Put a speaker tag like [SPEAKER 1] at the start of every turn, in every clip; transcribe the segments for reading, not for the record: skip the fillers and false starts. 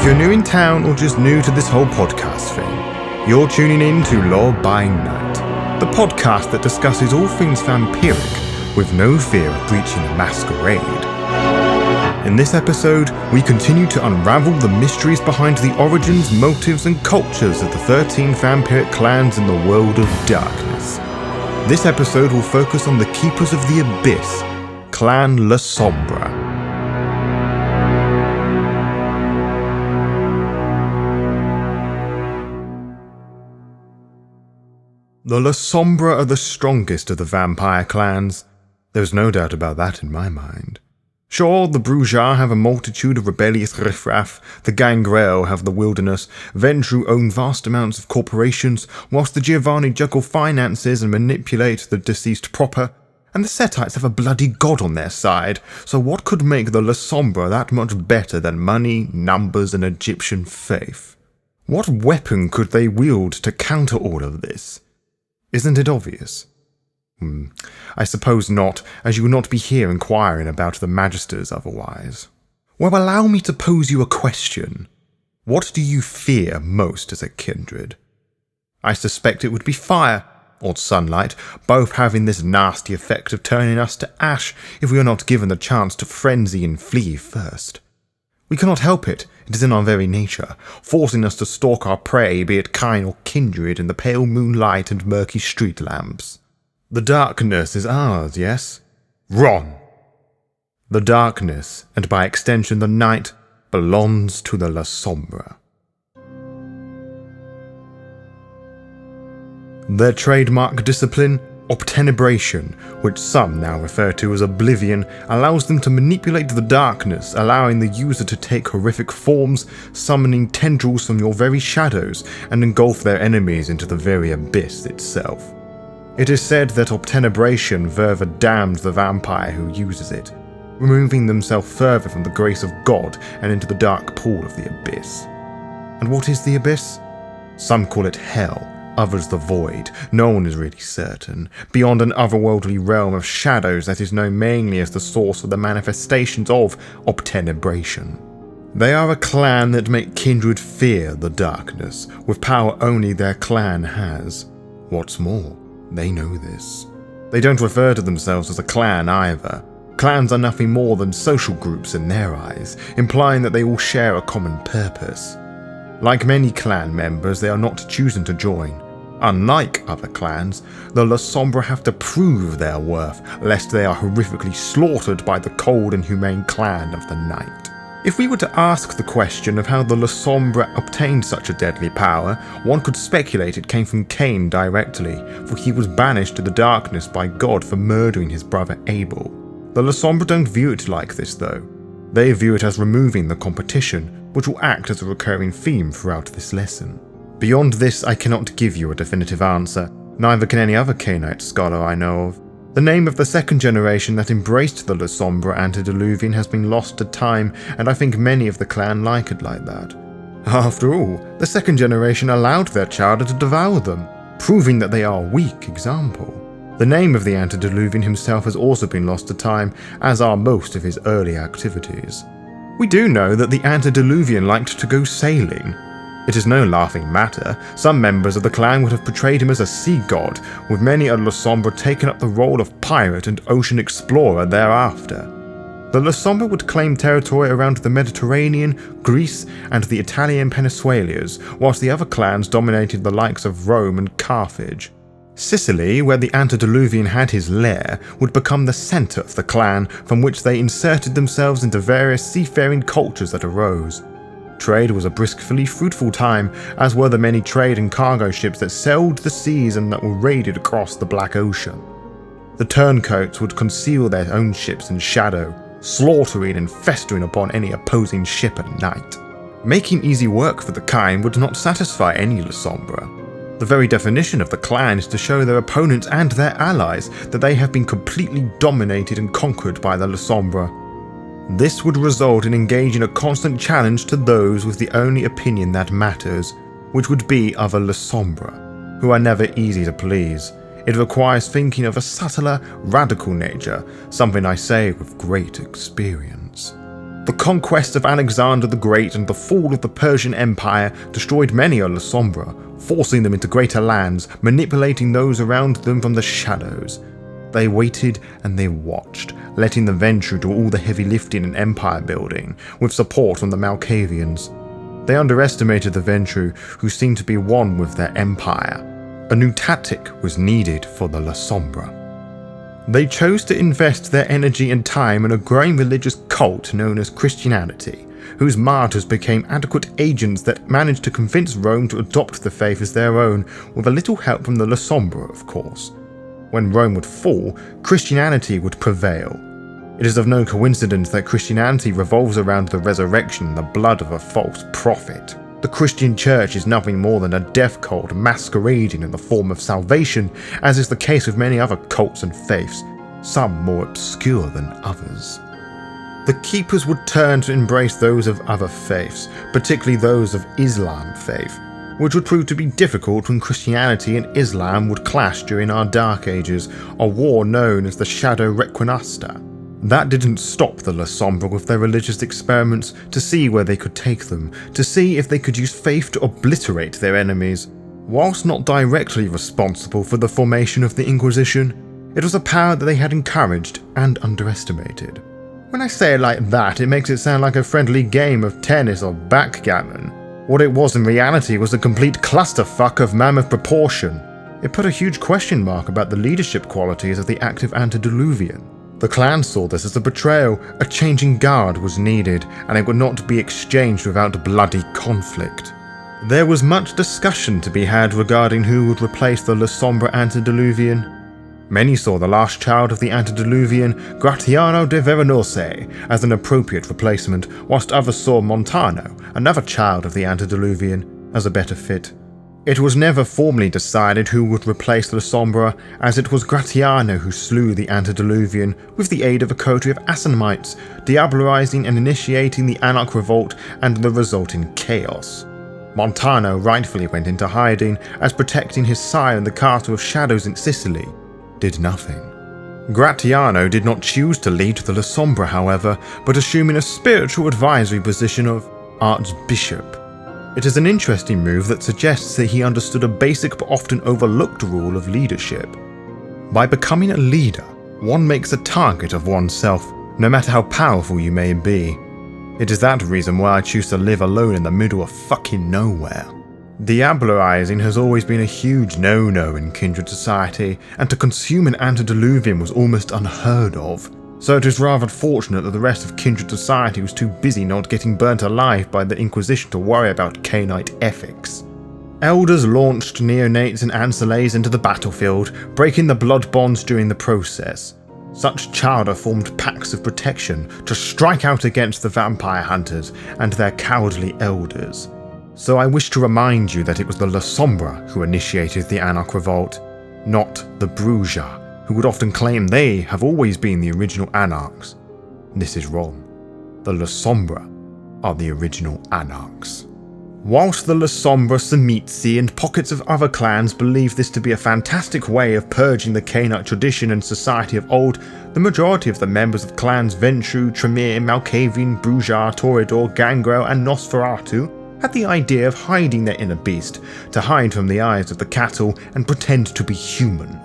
[SPEAKER 1] If you're new in town or just new to this whole podcast thing, you're tuning in to Law by Night, the podcast that discusses all things vampiric with no fear of breaching the Masquerade. In this episode, we continue to unravel the mysteries behind the origins, motives, and cultures of the 13 vampiric clans in the world of darkness. This episode will focus on the Keepers of the Abyss, Clan Lasombra. The Lasombra are the strongest of the vampire clans. There's no doubt about that in my mind. Sure, the Brujas have a multitude of rebellious riffraff, the Gangrel have the wilderness, Ventrue own vast amounts of corporations, whilst the Giovanni juggle finances and manipulate the deceased proper, and the Setites have a bloody god on their side, so what could make the Lasombra that much better than money, numbers, and Egyptian faith? What weapon could they wield to counter all of this? Isn't it obvious? I suppose not, as you would not be here inquiring about the Magisters otherwise. Well, allow me to pose you a question. What do you fear most as a kindred? I suspect it would be fire, or sunlight, both having this nasty effect of turning us to ash if we are not given the chance to frenzy and flee first. We cannot help it, it is in our very nature, forcing us to stalk our prey, be it kind or kindred, in the pale moonlight and murky street lamps. The darkness is ours, yes? Wrong! The darkness, and by extension the night, belongs to the Lasombra. Their trademark discipline, obtenebration, which some now refer to as oblivion, allows them to manipulate the darkness, allowing the user to take horrific forms, summoning tendrils from your very shadows, and engulf their enemies into the very abyss itself. It is said that obtenebration further damns the vampire who uses it, removing themselves further from the grace of God and into the dark pool of the abyss. And what is the abyss? Some call it hell, others the void, no one is really certain, beyond an otherworldly realm of shadows that is known mainly as the source of the manifestations of obtenebration. They are a clan that make kindred fear the darkness, with power only their clan has. What's more, they know this. They don't refer to themselves as a clan either. Clans are nothing more than social groups in their eyes, implying that they all share a common purpose. Like many clan members, they are not choosing to join. Unlike other clans, the Lasombra have to prove their worth, lest they are horrifically slaughtered by the cold and humane clan of the night. If we were to ask the question of how the Lasombra obtained such a deadly power, one could speculate it came from Cain directly, for he was banished to the darkness by God for murdering his brother Abel. The Lasombra don't view it like this though. They view it as removing the competition, which will act as a recurring theme throughout this lesson. Beyond this, I cannot give you a definitive answer, neither can any other Cainite scholar I know of. The name of the second generation that embraced the Lasombra Antediluvian has been lost to time, and I think many of the clan like it like that. After all, the second generation allowed their children to devour them, proving that they are a weak example. The name of the Antediluvian himself has also been lost to time, as are most of his early activities. We do know that the Antediluvian liked to go sailing. It is no laughing matter. Some members of the clan would have portrayed him as a sea god, with many a Lasombra taking up the role of pirate and ocean explorer thereafter. The Lasombra would claim territory around the Mediterranean, Greece, and the Italian peninsulas, whilst the other clans dominated the likes of Rome and Carthage. Sicily, where the Antediluvian had his lair, would become the centre of the clan, from which they inserted themselves into various seafaring cultures that arose. Trade was a briskly fruitful time, as were the many trade and cargo ships that sailed the seas and that were raided across the Black Ocean. The turncoats would conceal their own ships in shadow, slaughtering and festering upon any opposing ship at night. Making easy work for the kind would not satisfy any Lasombra. The very definition of the clan is to show their opponents and their allies that they have been completely dominated and conquered by the Lasombra. This would result in engaging a constant challenge to those with the only opinion that matters, which would be other Lasombra, who are never easy to please. It requires thinking of a subtler, radical nature, something I say with great experience. The conquest of Alexander the Great and the fall of the Persian Empire destroyed many a Lasombra, forcing them into greater lands, manipulating those around them from the shadows. They waited and they watched, letting the Ventrue do all the heavy lifting and empire building, with support from the Malkavians. They underestimated the Ventrue, who seemed to be one with their empire. A new tactic was needed for the Lasombra. They chose to invest their energy and time in a growing religious cult known as Christianity, whose martyrs became adequate agents that managed to convince Rome to adopt the faith as their own, with a little help from the Lasombra, of course. When Rome would fall, Christianity would prevail. It is of no coincidence that Christianity revolves around the resurrection and the blood of a false prophet. The Christian church is nothing more than a death cult masquerading in the form of salvation, as is the case with many other cults and faiths, some more obscure than others. The keepers would turn to embrace those of other faiths, particularly those of Islam faith, which would prove to be difficult when Christianity and Islam would clash during our Dark Ages, a war known as the Shadow Requinasta. That didn't stop the Lasombra with their religious experiments to see where they could take them, to see if they could use faith to obliterate their enemies. Whilst not directly responsible for the formation of the Inquisition, it was a power that they had encouraged and underestimated. When I say it like that, it makes it sound like a friendly game of tennis or backgammon. What it was in reality was a complete clusterfuck of mammoth proportion. It put a huge question mark about the leadership qualities of the active Antediluvian. The clan saw this as a betrayal. A changing guard was needed, and it would not be exchanged without bloody conflict. There was much discussion to be had regarding who would replace the Lasombra Antediluvian. Many saw the last child of the Antediluvian, Gratiano de Veronese, as an appropriate replacement, whilst others saw Montano, another child of the Antediluvian, as a better fit. It was never formally decided who would replace Lasombra, as it was Gratiano who slew the Antediluvian with the aid of a coterie of Asamites, diablerizing and initiating the Anarch Revolt and the resulting chaos. Montano rightfully went into hiding, as protecting his sire in the Castle of Shadows in Sicily did nothing. Gratiano did not choose to lead the Lasombra, however, but assuming a spiritual advisory position of Archbishop. It is an interesting move that suggests that he understood a basic but often overlooked rule of leadership. By becoming a leader, one makes a target of oneself, no matter how powerful you may be. It is that reason why I choose to live alone in the middle of fucking nowhere. Diablerizing has always been a huge no-no in Kindred society, and to consume an Antediluvian was almost unheard of. So it is rather fortunate that the rest of Kindred society was too busy not getting burnt alive by the Inquisition to worry about Cainite ethics. Elders launched neonates and ancillaes into the battlefield, breaking the blood bonds during the process. Such chowder formed packs of protection to strike out against the vampire hunters and their cowardly elders. So I wish to remind you that it was the Lasombra who initiated the Anarch Revolt, not the Bruja, who would often claim they have always been the original Anarchs. This is wrong. The Lasombra are the original Anarchs. Whilst the Lasombra, Semizi, and pockets of other clans believe this to be a fantastic way of purging the Cainite tradition and society of old, the majority of the members of clans Ventrue, Tremere, Malkavian, Bruja, Toreador, Gangrel, and Nosferatu had the idea of hiding their inner beast, to hide from the eyes of the cattle and pretend to be human.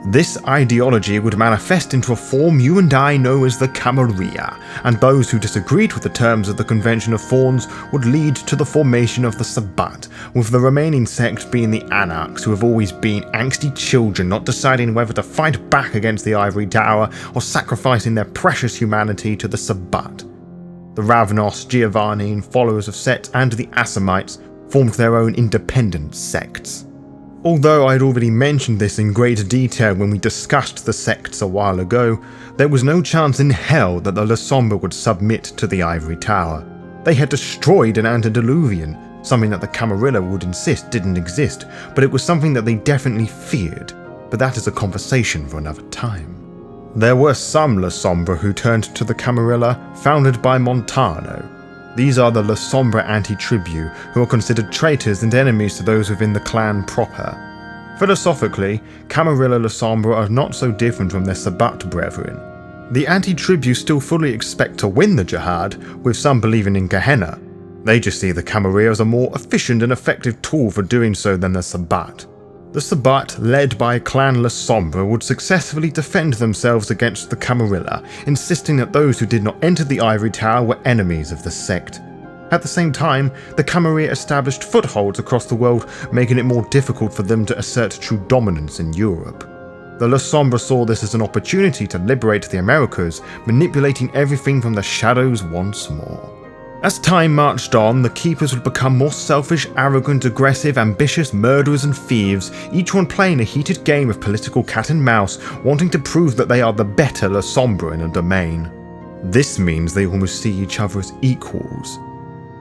[SPEAKER 1] This ideology would manifest into a form you and I know as the Camarilla, and those who disagreed with the terms of the Convention of Thorns would lead to the formation of the Sabbat, with the remaining sect being the Anarchs, who have always been angsty children not deciding whether to fight back against the Ivory Tower or sacrificing their precious humanity to the Sabbat. The Ravnos, Giovanni, followers of Set, and the Asamites formed their own independent sects. Although I had already mentioned this in great detail when we discussed the sects a while ago, there was no chance in hell that the Lasombra would submit to the Ivory Tower. They had destroyed an Antediluvian, something that the Camarilla would insist didn't exist, but it was something that they definitely feared. But that is a conversation for another time. There were some Lasombra who turned to the Camarilla, founded by Montano. These are the Lasombra anti-tribu, who are considered traitors and enemies to those within the clan proper. Philosophically, Camarilla Lasombra are not so different from their Sabbat brethren. The anti-tributes still fully expect to win the jihad, with some believing in Gehenna. They just see the Camarilla as a more efficient and effective tool for doing so than the Sabbat. The Sabbat, led by Clan Lasombra, would successfully defend themselves against the Camarilla, insisting that those who did not enter the Ivory Tower were enemies of the sect. At the same time, the Camarilla established footholds across the world, making it more difficult for them to assert true dominance in Europe. The Lasombra saw this as an opportunity to liberate the Americas, manipulating everything from the shadows once more. As time marched on, the Keepers would become more selfish, arrogant, aggressive, ambitious murderers and thieves, each one playing a heated game of political cat and mouse, wanting to prove that they are the better Lasombra in a domain. This means they almost see each other as equals.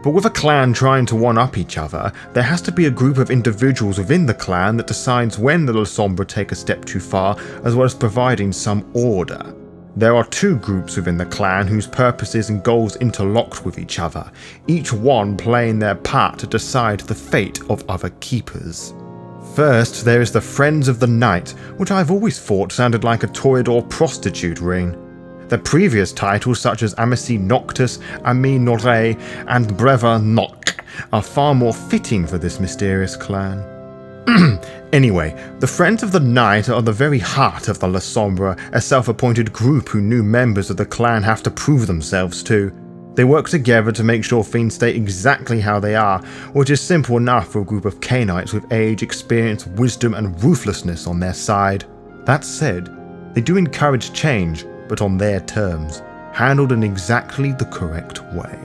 [SPEAKER 1] But with a clan trying to one-up each other, there has to be a group of individuals within the clan that decides when the Lasombra take a step too far, as well as providing some order. There are two groups within the clan whose purposes and goals interlocked with each other, each one playing their part to decide the fate of other keepers. First, there is the Friends of the Night, which I've always thought sounded like a toreador prostitute ring. Their previous titles such as Amici Noctis, Ami Norre, and Breva Noc are far more fitting for this mysterious clan. Anyway, the Friends of the Night are the very heart of the Lasombra, a self-appointed group who new members of the clan have to prove themselves to. They work together to make sure things stay exactly how they are, which is simple enough for a group of Canaanites with age, experience, wisdom, and ruthlessness on their side. That said, they do encourage change, but on their terms, handled in exactly the correct way.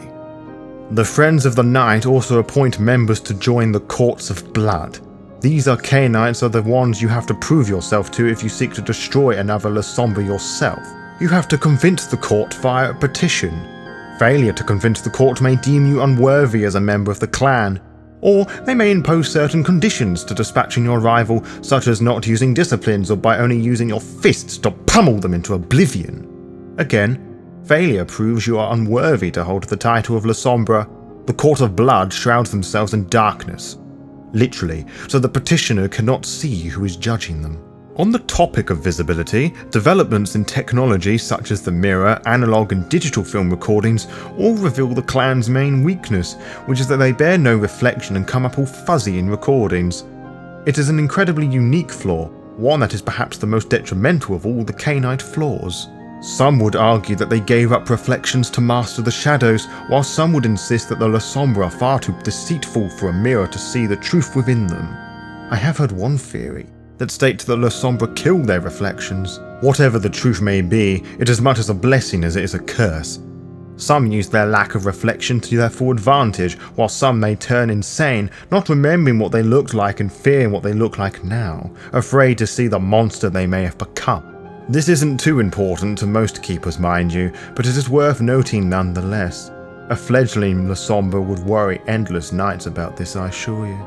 [SPEAKER 1] The Friends of the Night also appoint members to join the Courts of Blood. These Canaanites are the ones you have to prove yourself to if you seek to destroy another Lasombra yourself. You have to convince the court via a petition. Failure to convince the court may deem you unworthy as a member of the clan, or they may impose certain conditions to dispatching your rival, such as not using disciplines or by only using your fists to pummel them into oblivion. Again, failure proves you are unworthy to hold the title of Lasombra. The Court of Blood shrouds themselves in darkness, literally, so the petitioner cannot see who is judging them. On the topic of visibility, developments in technology such as the mirror, analog and digital film recordings all reveal the clan's main weakness, which is that they bear no reflection and come up all fuzzy in recordings. It is an incredibly unique flaw, one that is perhaps the most detrimental of all the Canaanite flaws. Some would argue that they gave up reflections to master the shadows, while some would insist that the Lasombra are far too deceitful for a mirror to see the truth within them. I have heard one theory that states that Lasombra kill their reflections. Whatever the truth may be, it is as much as a blessing as it is a curse. Some use their lack of reflection to their full advantage, while some may turn insane, not remembering what they looked like and fearing what they look like now, afraid to see the monster they may have become. This isn't too important to most keepers, mind you, but it is worth noting nonetheless. A fledgling Lasombra would worry endless nights about this, I assure you.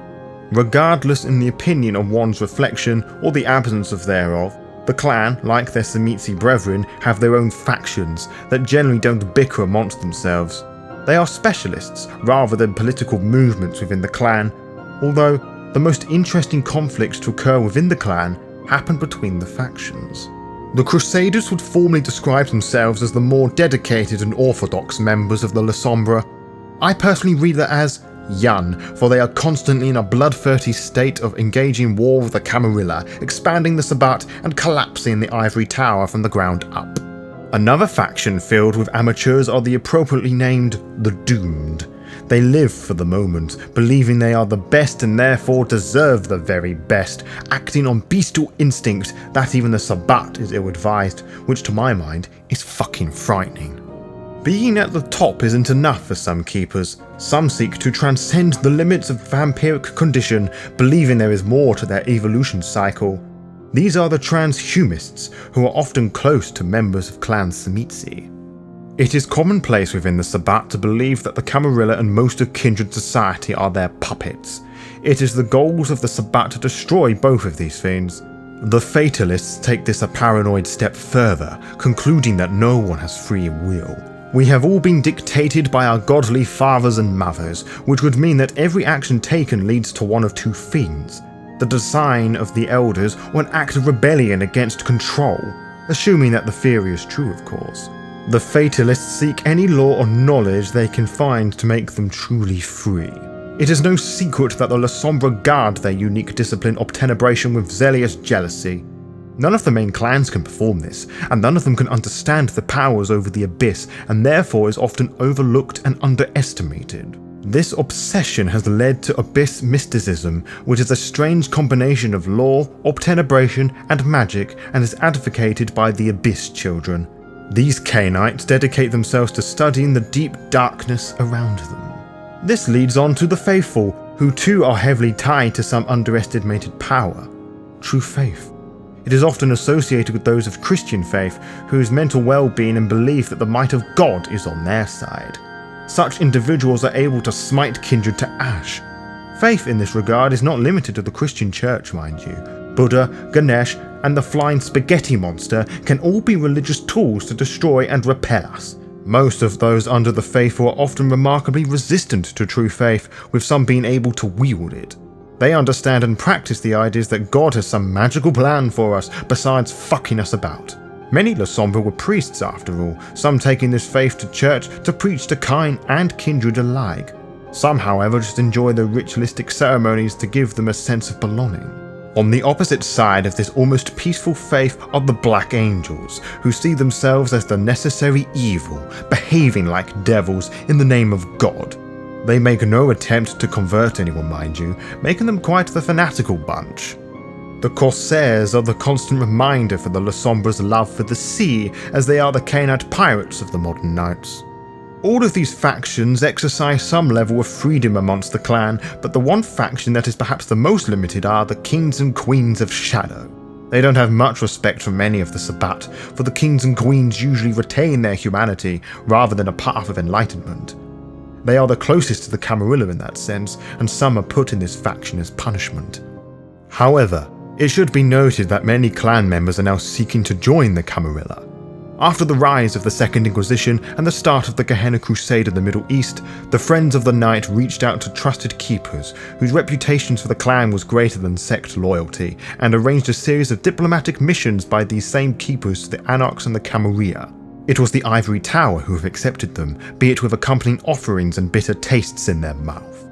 [SPEAKER 1] Regardless in the opinion of one's reflection, or the absence of thereof, the clan, like their Semitsi brethren, have their own factions that generally don't bicker amongst themselves. They are specialists, rather than political movements within the clan, although the most interesting conflicts to occur within the clan happen between the factions. The Crusaders would formally describe themselves as the more dedicated and orthodox members of the Lasombra. I personally read that as Yun, for they are constantly in a bloodthirsty state of engaging war with the Camarilla, expanding the Sabbat and collapsing the Ivory Tower from the ground up. Another faction filled with amateurs are the appropriately named the Doomed. They live for the moment, believing they are the best and therefore deserve the very best, acting on bestial instinct that even the Sabbat is ill-advised, which to my mind is fucking frightening. Being at the top isn't enough for some keepers. Some seek to transcend the limits of vampiric condition, believing there is more to their evolution cycle. These are the transhumanists, who are often close to members of Clan Semitsi. It is commonplace within the Sabbat to believe that the Camarilla and most of kindred society are their puppets. It is the goals of the Sabbat to destroy both of these things. The Fatalists take this a paranoid step further, concluding that no one has free will. We have all been dictated by our godly fathers and mothers, which would mean that every action taken leads to one of two things: the design of the elders or an act of rebellion against control. assuming that the theory is true, of course. The fatalists seek any law or knowledge they can find to make them truly free. It is no secret that the Lasombra guard their unique discipline obtenebration with zealous jealousy. None of the main clans can perform this, and none of them can understand the powers over the abyss, and therefore is often overlooked and underestimated. This obsession has led to abyss mysticism, which is a strange combination of law, obtenebration, and magic, and is advocated by the abyss children. These Cainites dedicate themselves to studying the deep darkness around them. This leads on to the faithful, who too are heavily tied to some underestimated power: true faith. It is often associated with those of Christian faith, whose mental well-being and belief that the might of God is on their side. Such individuals are able to smite kindred to ash. Faith in this regard is not limited to the Christian church, mind you. Buddha, Ganesh, and the flying spaghetti monster can all be religious tools to destroy and repel us. Most of those under the faithful are often remarkably resistant to true faith, with some being able to wield it. They understand and practice the ideas that God has some magical plan for us besides fucking us about. Many Lasombra were priests after all, some taking this faith to church to preach to kind and kindred alike. Some, however, just enjoy the ritualistic ceremonies to give them a sense of belonging. On the opposite side of this almost peaceful faith are the Black Angels, who see themselves as the necessary evil, behaving like devils in the name of God. They make no attempt to convert anyone, mind you, making them quite the fanatical bunch. The Corsairs are the constant reminder for the Lasombra's love for the sea, as they are the Cainite pirates of the modern knights. All of these factions exercise some level of freedom amongst the clan, but the one faction that is perhaps the most limited are the Kings and Queens of Shadow. They don't have much respect from many of the Sabbat, for the Kings and Queens usually retain their humanity rather than a path of enlightenment. They are the closest to the Camarilla in that sense, and some are put in this faction as punishment. However, it should be noted that many clan members are now seeking to join the Camarilla. After the rise of the Second Inquisition and the start of the Gehenna Crusade in the Middle East, the Friends of the Night reached out to trusted keepers, whose reputations for the clan was greater than sect loyalty, and arranged a series of diplomatic missions by these same keepers to the Anarchs and the Camarilla. It was the Ivory Tower who have accepted them, be it with accompanying offerings and bitter tastes in their mouth.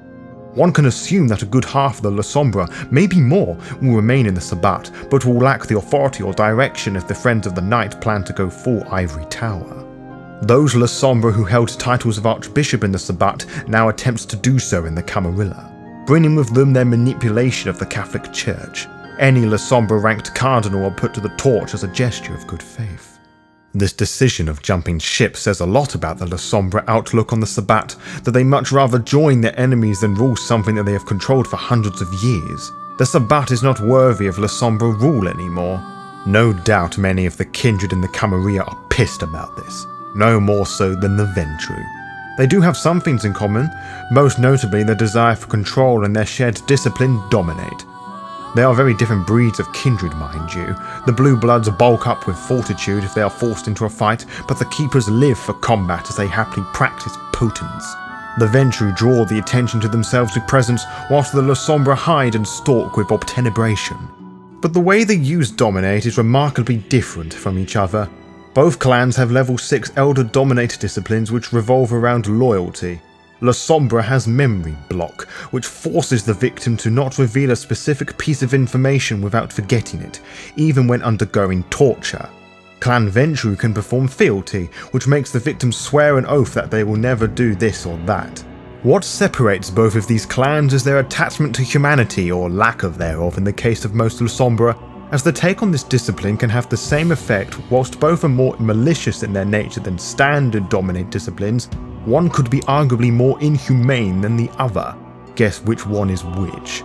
[SPEAKER 1] One can assume that a good half of the Lasombra, maybe more, will remain in the Sabbat, but will lack the authority or direction if the Friends of the Night plan to go full Ivory Tower. Those Lasombra who held titles of Archbishop in the Sabbat now attempt to do so in the Camarilla, bringing with them their manipulation of the Catholic Church. Any Lasombra ranked cardinal are put to the torch as a gesture of good faith. This decision of jumping ship says a lot about the Lasombra outlook on the Sabbat, that they much rather join their enemies than rule something that they have controlled for hundreds of years. The Sabbat is not worthy of Lasombra rule anymore. No doubt many of the kindred in the Camarilla are pissed about this, no more so than the Ventru. They do have some things in common, most notably the desire for control and their shared discipline dominate. They are very different breeds of kindred, mind you. The Blue Bloods bulk up with fortitude if they are forced into a fight, but the Keepers live for combat as they happily practice potence. The Ventru draw the attention to themselves with presence, whilst the Lasombra hide and stalk with obtenebration. But the way they use dominate is remarkably different from each other. Both clans have level 6 Elder Dominate disciplines which revolve around loyalty. Lasombra has Memory Block, which forces the victim to not reveal a specific piece of information without forgetting it, even when undergoing torture. Clan Ventru can perform Fealty, which makes the victim swear an oath that they will never do this or that. What separates both of these clans is their attachment to humanity, or lack of thereof in the case of most Lasombra, as the take on this discipline can have the same effect. Whilst both are more malicious in their nature than standard Dominate disciplines, one could be arguably more inhumane than the other. Guess which one is which?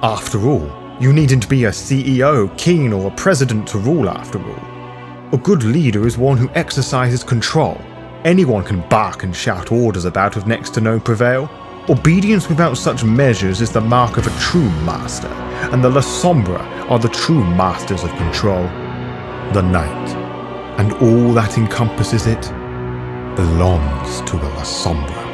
[SPEAKER 1] After all, you needn't be a CEO, king, or a president to rule after all. A good leader is one who exercises control. Anyone can bark and shout orders about with next to no prevail. Obedience without such measures is the mark of a true master, and the Lasombra are the true masters of control. The night, and all that encompasses it, belongs to the Lasombra.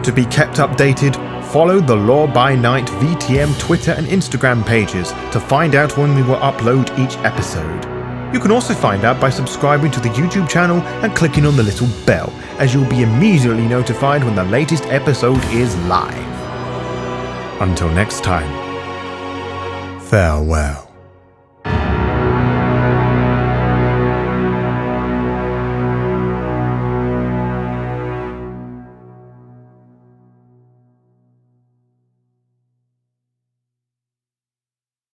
[SPEAKER 1] To be kept updated, follow the Law by Night VTM Twitter and Instagram pages to find out when we will upload each episode. You can also find out by subscribing to the YouTube channel and clicking on the little bell, as you'll be immediately notified when the latest episode is live. Until next time, farewell.